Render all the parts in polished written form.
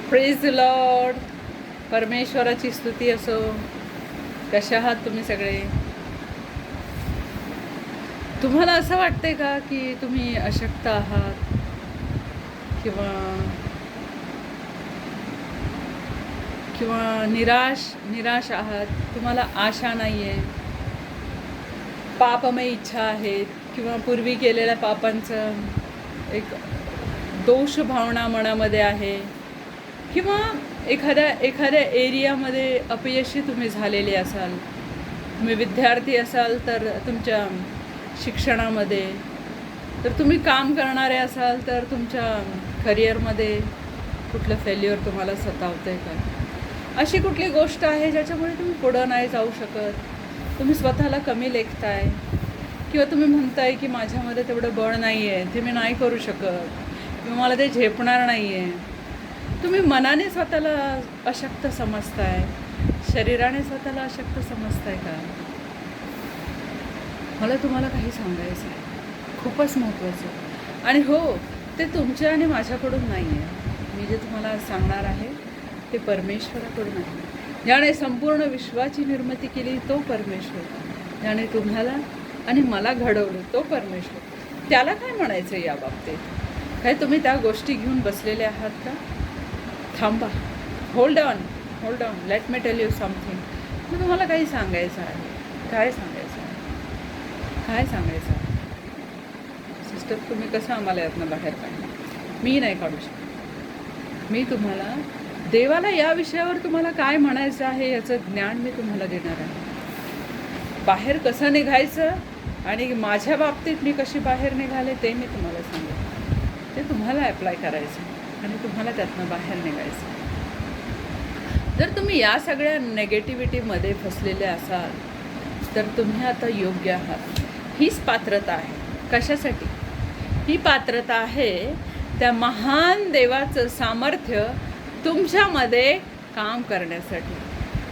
Praise Lord. परमेश्वराची स्तुती असो. कशा आहात तुम्ही सगळे? तुम्हाला असं वाटतंय का की तुम्ही अशक्त आहात किंवा किंवा निराश आहात? तुम्हाला आशा नाही आहे, पापमय इच्छा आहेत किंवा पूर्वी केलेल्या पापांचं एक दोष भावना मनामध्ये आहे किंवा एखाद्या एरियामध्ये अपयशी तुम्ही झालेले असाल. तुम्ही विद्यार्थी असाल तर तुमच्या शिक्षणामध्ये, तर तुम्ही काम करणारे असाल तर तुमच्या करिअरमध्ये कुठलं फेल्युअर तुम्हाला सतावतं आहे का? अशी कुठली गोष्ट आहे ज्याच्यामुळे तुम्ही पुढं नाही जाऊ शकत? तुम्ही स्वतःला कमी लेखताय किंवा तुम्ही म्हणताय की माझ्यामध्ये तेवढं बळ नाही आहे, ते मी नाही करू शकत किंवा मला ते झेपणार नाही आहे. तुम्ही मनाने स्वतःला अशक्त समजताय, शरीराने स्वतःला अशक्त समजताय का? मला तुम्हाला काही सांगायचं आहे, खूपच महत्त्वाचं. आणि हो, ते तुमच्या आणि माझ्याकडून नाही आहे. मी जे तुम्हाला सांगणार आहे ते परमेश्वराकडून आहे. ज्याने संपूर्ण विश्वाची निर्मिती केली तो परमेश्वर, ज्याने तुम्हाला आणि मला घडवलं तो परमेश्वर. त्याला काय म्हणायचं या बाबतीत? काय तुम्ही त्या गोष्टी घेऊन बसलेले आहात का? थांबा, hold on, let me tell you something. मी तुम्हाला काही सांगायचं आहे. काय सांगायचं आहे? सिस्टर, तुम्ही कसं आम्हाला यातनं बाहेर काढणार? मी नाही काढू शकत. मी तुम्हाला देवाला या विषयावर तुम्हाला काय म्हणायचं आहे याचं ज्ञान मी तुम्हाला देणार आहे. बाहेर कसं निघायचं आणि माझ्या बाबतीत मी कशी बाहेर निघाले ते मी तुम्हाला सांगेन. ते तुम्हाला ॲप्लाय करायचं आणि तुम्हाला त्यातनं बाहेर निघायचं. जर तुम्ही या सगळ्या नेगेटिव्हिटीमध्ये फसलेले असाल तर तुम्ही आता योग्य आहात. हीच पात्रता आहे. कशासाठी ही पात्रता आहे? त्या महान देवाचं सामर्थ्य तुमच्यामध्ये काम करण्यासाठी,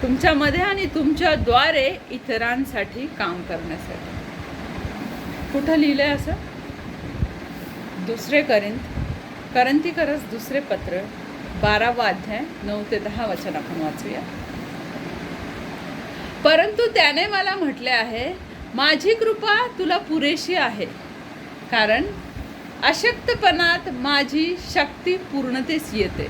तुमच्यामध्ये आणि तुमच्याद्वारे इतरांसाठी काम करण्यासाठी. कुठं लिहिलं आहे असं? 2 करंथीकरस 2 पत्र 12वा अध्याय 9 ते 10 वचन आपण वाचूया. परंतु त्याने मला म्हटले आहे, माझी कृपा तुला पुरेशी आहे, कारण अशक्तपणात माझी शक्ती पूर्णतेस येते.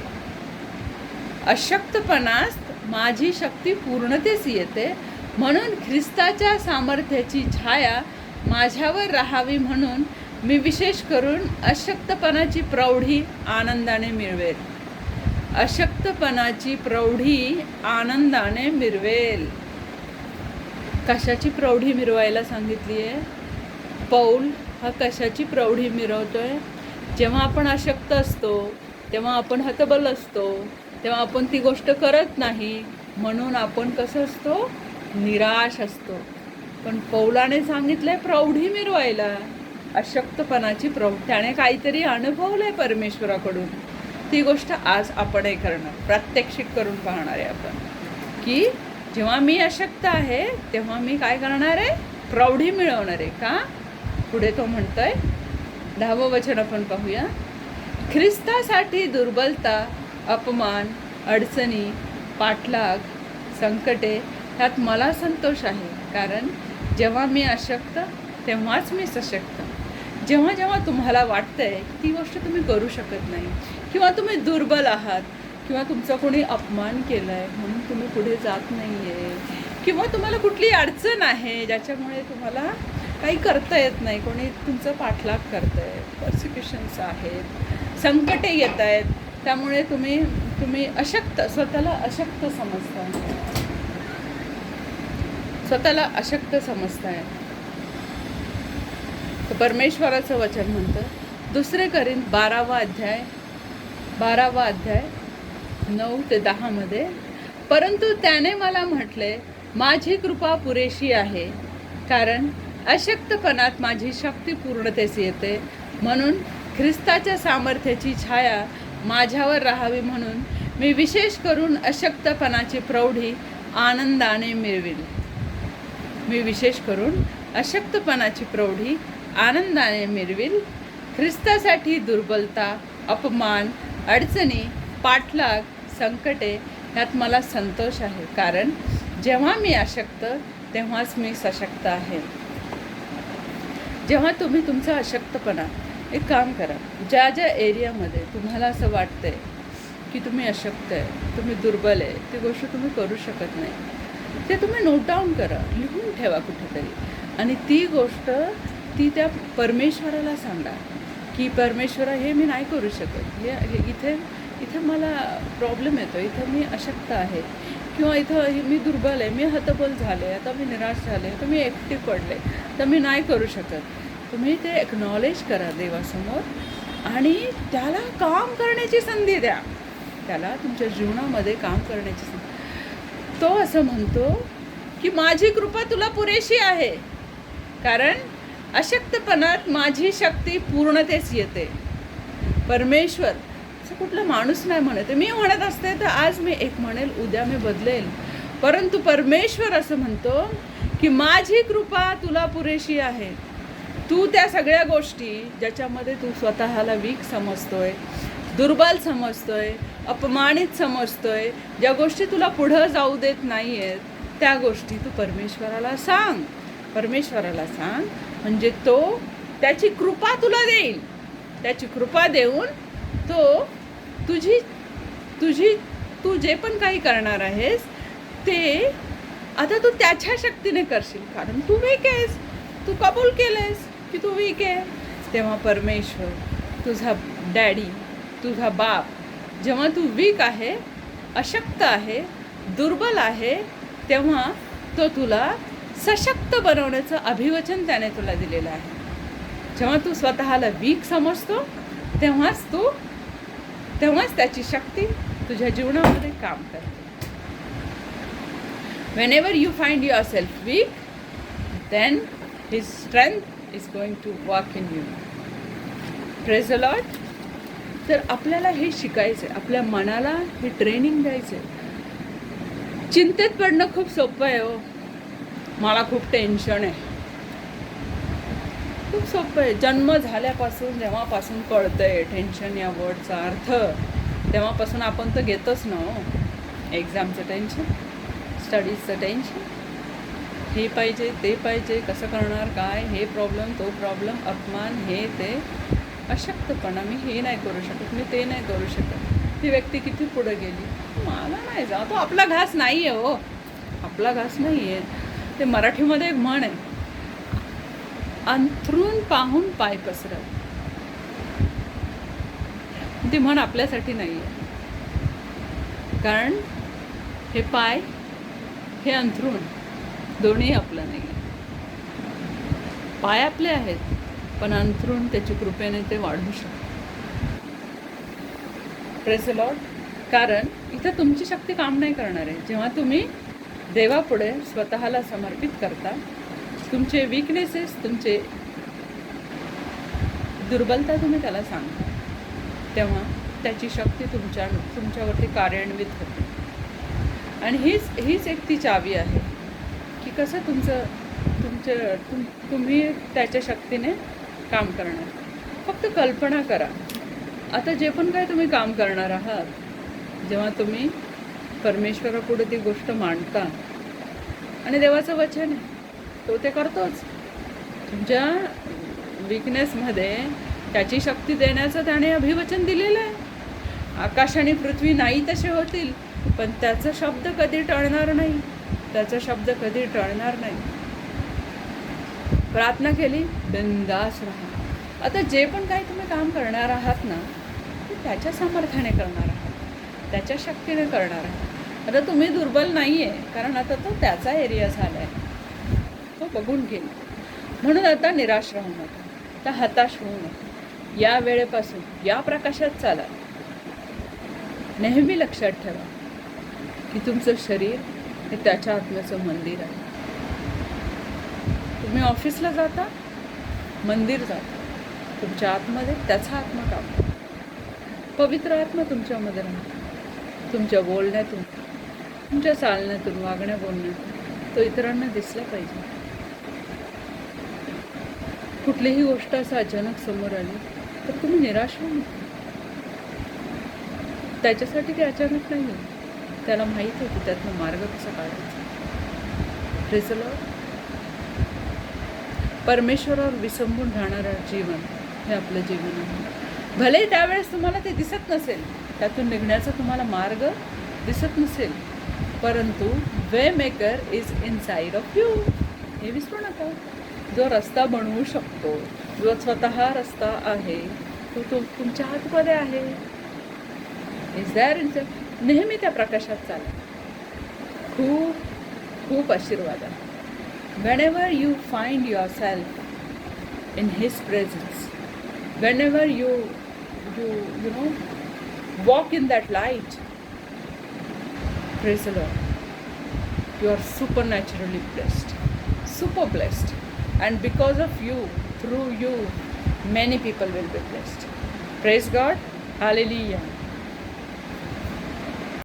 अशक्तपणात माझी शक्ती पूर्णतेस येते. म्हणून ख्रिस्ताच्या सामर्थ्याची छाया माझ्यावर राहावी म्हणून मी विशेष करून अशक्तपणाची प्रौढी आनंदाने मिळवेल. अशक्तपणाची प्रौढी आनंदाने मिळवेल. कशाची प्रौढी मिरवायला सांगितली आहे? पौल हा कशाची प्रौढी मिरवतोय? जेव्हा आपण अशक्त असतो, तेव्हा आपण हतबल असतो, तेव्हा आपण ती गोष्ट करत नाही, म्हणून आपण कसं असतो? निराश असतो. पण पौलाने सांगितलंय प्रौढी मिरवायला, अशक्तपणाची प्रौढी. त्याने काहीतरी अनुभवलंय परमेश्वराकडून. ती गोष्ट आज आपणही करणार, प्रात्यक्षिक करून पाहणार आहे आपण की जेव्हा मी अशक्त आहे तेव्हा मी काय करणार आहे? प्रौढी मिळवणार आहे. का? पुढे तो म्हणतोय, 10वं वचन आपण पाहूया. ख्रिस्तासाठी दुर्बलता, अपमान, अडचणी, पाठलाग, संकटे ह्यात मला संतोष आहे, कारण जेव्हा मी अशक्त तेव्हाच मी सशक्त. जेव्हा तुम्हाला वाटतंय की ती गोष्ट तुम्ही करू शकत नाही किंवा तुम्ही दुर्बल आहात किंवा तुमचा कोणी अपमान केला आहे म्हणून तुम्ही पुढे जात नाही आहे किंवा तुम्हाला कुठली अडचण आहे ज्याच्यामुळे तुम्हाला काही करता येत नाही, कोणी तुमचं पाठलाग करतं आहे, पर्सिक्युशन्स आहेत, संकटे येत आहेत, त्यामुळे तुम्ही अशक्त, स्वतःला अशक्त समजताय. तर परमेश्वराचं वचन म्हणतं 2 करिंथ 12वा अध्याय 9 ते 10 मध्ये, परंतु त्याने मला म्हटले, माझी कृपा पुरेशी आहे, कारण अशक्तपणात माझी शक्ती पूर्णतेस येते. म्हणून ख्रिस्ताच्या सामर्थ्याची छाया माझ्यावर राहावी म्हणून मी विशेष करून अशक्तपणाची प्रौढी आनंदाने मिळवेल. ख्रिस्तासाठी दुर्बलता, अपमान, अडचणी, पाठलाग संकट आहे ह्यात मला संतोष आहे, कारण जेव्हा मी अशक्त तेव्हाच मी सशक्त आहे. जेव्हा तुम्ही तुमचा अशक्तपणा, एक काम करा, ज्या ज्या एरियामध्ये तुम्हाला असं वाटतंय की तुम्ही अशक्त आहे, तुम्ही दुर्बल आहे, ती गोष्ट तुम्ही करू शकत नाही, ते तुम्ही नोट डाऊन करा, लिहून ठेवा कुठेतरी. आणि ती गोष्ट त्या परमेश्वराला सांगा की परमेश्वरा, हे मी नाही करू शकत, हे इथे मला प्रॉब्लेम येतो, इथं मी अशक्त आहे, किंवा इथं मी दुर्बल आहे, मी हतबल झाले, आता मी निराश झाले, तर मी एकटी पडले, तर मी नाही करू शकत. तुम्ही ते एक्नॉलेज करा देवासमोर आणि त्याला काम करण्याची संधी द्या, त्याला तुमच्या जीवनामध्ये काम करण्याची संधी. तो असं म्हणतो की माझी कृपा तुला पुरेशी आहे, कारण अशक्तपणात माझी शक्ती पूर्णतेस येते. परमेश्वर असं कुठला माणूस नाही म्हणत, मी म्हणत असते तर आज मी एक म्हणेल, उद्या मी बदलेल, परंतु परमेश्वर असं म्हणतो की माझी कृपा तुला पुरेशी आहे. तू त्या सगळ्या गोष्टी ज्याच्यामध्ये तू स्वतःला वीक समजतोय, दुर्बल समजतोय, अपमानित समजतोय, ज्या गोष्टी तुला पुढं जाऊ देत नाही आहेत, त्या गोष्टी तू परमेश्वराला सांग. परमेश्वराला सांग म्हणजे तो त्याची कृपा तुला देईल. त्याची कृपा देऊन तो तू जे पण काही करणार आहेस ते आता तू त्याच्या शक्तीने करशील, कारण तू वीक आहेस, तू कबूल केलंयस की तू वीक आहे. तेव्हा परमेश्वर, तुझा डॅडी, तुझा बाप, जेव्हा तू वीक आहे, अशक्त आहे, दुर्बल आहे, तेव्हा तो तुला सशक्त बनवण्याचं अभिवचन त्याने तुला दिलेलं आहे. जेव्हा तू स्वतःला वीक समजतो तेव्हाच त्याची शक्ती तुझ्या जीवनामध्ये काम करते. Whenever you find yourself weak, then His strength is going to work in you. Praise the Lord. तर आपल्याला हे शिकायचं आहे, आपल्या मनाला हे ट्रेनिंग द्यायचं आहे. चिंतेत पडणं खूप सोपं आहे हो. मला खूप टेन्शन आहे, खूप सोपं आहे. जन्म झाल्यापासून जेव्हापासून कळतंय टेन्शन या वर्डचा अर्थ, तेव्हापासून आपण तर घेतोच ना हो. एक्झामचं टेन्शन, स्टडीजचं टेन्शन, हे पाहिजे ते पाहिजे, कसं करणार काय, हे प्रॉब्लेम तो प्रॉब्लेम, अपमान, हे ते, अशक्तपणा, मी हे नाही करू शकत, मी ते नाही करू शकत. ती व्यक्ती किती पुढे गेली, मला नाही जा, तो आपला घास नाही आहे हो, आपला घास नाही आहे. ते मराठीमध्ये एक म्हण आहे, अंथरून पाहून पाय पसरत. ती म्हण आपल्यासाठी नाही आहे, कारण हे पाय, हे अंथरूण दोन्ही आपलं नाही आहे. पाय आपले आहेत, पण अंथरूण त्याची कृपेने ते वाढवू शकतो. Praise the Lord. कारण इथं तुमची शक्ती काम नाही करणार आहे. जेव्हा तुम्ही देवापुढे स्वतःला समर्पित करता, तुमचे विकनेसेस, तुमचे दुर्बलता तुम्ही त्याला सांगता, तेव्हा त्याची शक्ती तुमच्यावरती कार्यान्वित होते. आणि हीच एक ती चावी आहे की कसं तुम्ही त्याच्या शक्तीने काम करणार. फक्त कल्पना करा, आता जे पण काय तुम्ही काम करणार आहात, जेव्हा तुम्ही परमेश्वरापुढे ती गोष्ट मांडता, आणि देवाचं वचन आहे, तो ते करतोच. तुमच्या विकनेसमध्ये त्याची शक्ती देण्याचं त्याने अभिवचन दिलेलं आहे. आकाश आणि पृथ्वी नाही तसे होतील, पण त्याचा शब्द कधी टळणार नाही, त्याचा शब्द कधी टळणार नाही. प्रार्थना केली, बिंदास राहा. आता जे पण काही तुम्ही काम करणार आहात ना, ते त्याच्या सामर्थ्याने करणार आहात, त्याच्या शक्तीने करणार आहात. आता तुम्ही दुर्बल नाही आहे, कारण आता तो त्याचा एरिया झाला आहे, तो बघून घेईल. म्हणून आता निराश राहू नका, आता हताश होऊ नका. या वेळेपासून या प्रकाशात चाला. नेहमी लक्षात ठेवा की तुमचं शरीर हे त्याच्या आत्म्याचं मंदिर आहे. तुम्ही ऑफिसला जाता, मंदिर जाता, तुमच्या आतमध्ये त्याचा आत्मा काम करतो. पवित्र आत्मा तुमच्यामध्ये राहतो. तुमच्या बोलण्यातून, तुमच्या चालण्यातून, वागण्या बोलण्यातून तो इतरांना दिसला पाहिजे. कुठलीही गोष्ट असं अचानक समोर आली तर तुम्ही निराश होऊ नका. त्याच्यासाठी ते अचानक नाही आहे. त्याला माहीत होतं त्यातनं मार्ग कसा काढायचा. Praise the Lord. परमेश्वरावर विसंबून राहणारं जीवन हे आपलं जीवन आहे. भले त्यावेळेस तुम्हाला ते दिसत नसेल, त्यातून निघण्याचा तुम्हाला मार्ग दिसत नसेल, परंतु way maker is inside of you. हे विसरू नका. जो रस्ता बनवू शकतो, जो स्वतः रस्ता आहे, तो तुमच्या हातमध्ये आहे. Is there in. नेहमी त्या प्रकाशात चाला. खूप खूप आशीर्वाद आहे. Whenever you find yourself in His presence, whenever you know walk in that light, praise the Lord, you are supernaturally blessed, super blessed, and because of you, through you, many people will be blessed. Praise God. Hallelujah.